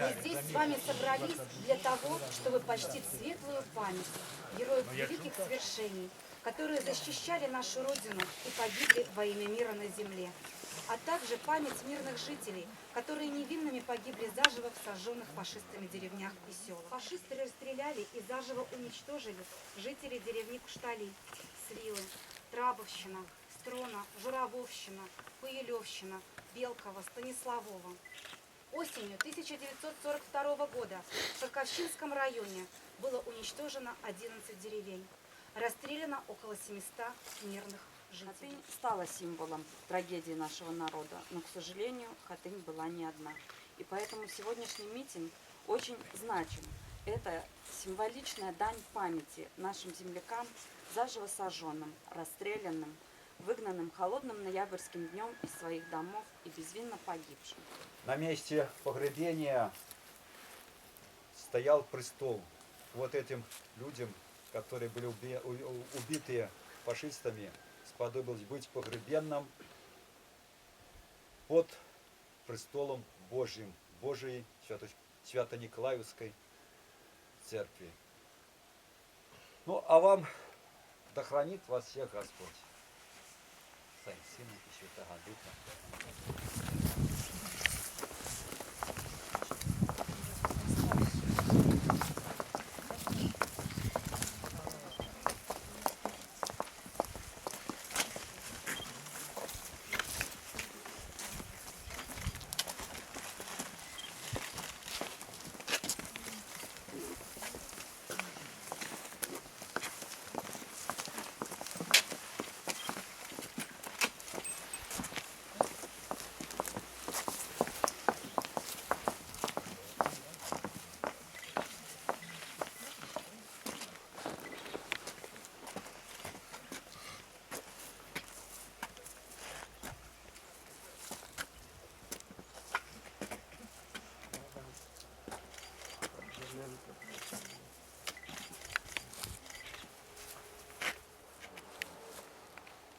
Мы здесь с вами собрались для того, чтобы почтить светлую память героев великих свершений, которые защищали нашу Родину и погибли во имя мира на земле, а также память мирных жителей, которые невинными погибли заживо в сожженных фашистами деревнях и селах. Фашисты расстреляли и заживо уничтожили жителей деревни Куштали, Свилы, Трабовщина, Строна, Журавовщина, Паелевщина, Белково, Станиславово. Осенью 1942 года в Шерковщинском районе было уничтожено 11 деревень. Расстреляно около 700 мирных жителей. Хатынь стала символом трагедии нашего народа, но, к сожалению, Хатынь была не одна. И поэтому сегодняшний митинг очень значим. Это символичная дань памяти нашим землякам, заживо сожженным, расстрелянным, выгнанным холодным ноябрьским днем из своих домов и безвинно погибшим. На месте погребения стоял престол. Вот этим людям, которые были убиты фашистами, сподобилось быть погребенным под престолом Божьим, Божией Свято-Николаевской церкви. Ну, а вам да хранит вас всех Господь. Сына и Святого Духа.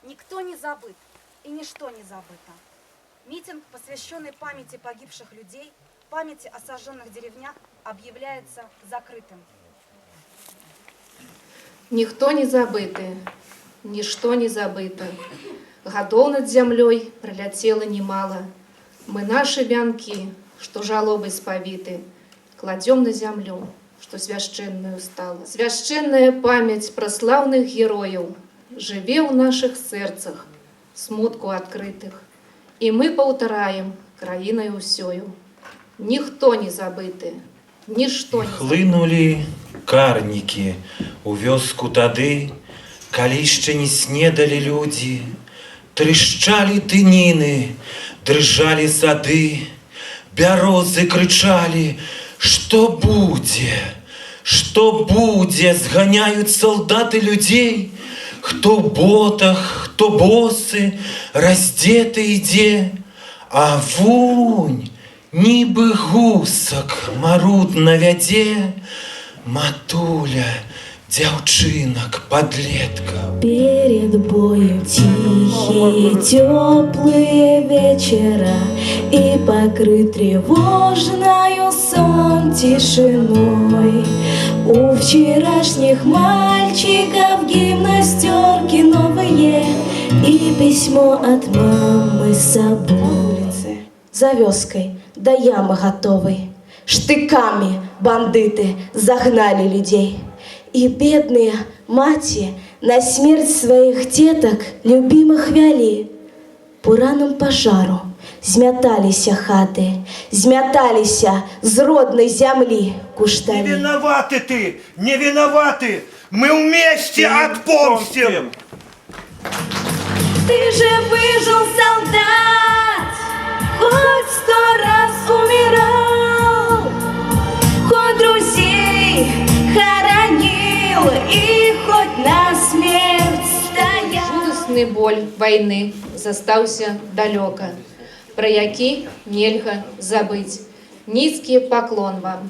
Никто не забыт и ничто не забыто. Митинг, посвященный памяти погибших людей, памяти о сожженных деревнях, объявляется закрытым. Ніхто не забыты, ничто не забыто. Годов над землей пролетело немало. Мы наши вянки, что жалобой сповиты, кладем на землю, что священную стала. Священная память про славных героев живе у наших сердцах, смутку открытых, и мы повторяем краиною усёю. Ніхто не забыты, ничто не забыто. Хлынули карнікі у вёску тады, калі яшчэ не снедалі людзі, трышчалі тыніны, дрыжалі сады, бярозы крычалі: што будзе, зганяюць салдаты людзей. Хто в ботах, хто босы, раздеты ідзе, а вунь, нібы гусак марудна вядзе матуля дзяўчынак падлеткаў. Перед боем тихие, теплые вечера, и покрыт тревожною сон тишиной. У вчерашних мальчиков гимнастерки новые и письмо от мамы с собой. За вёской до ямы готовой штыками бандиты загнали людей. И бедные мати на смерть своих деток любимых вяли. По ранам пожару змяталіся хаты, змяталіся з родной земли Куштали. Не виноваты ты, не виноваты, мы вместе отпомстим. Ты же выжил, солдат, хоть 100 раз умирал, хоть друзей хоронил и хоть на смерть стоял. Жудасны боль войны застаўся далёка, про які нельга забыть. Низкий поклон вам.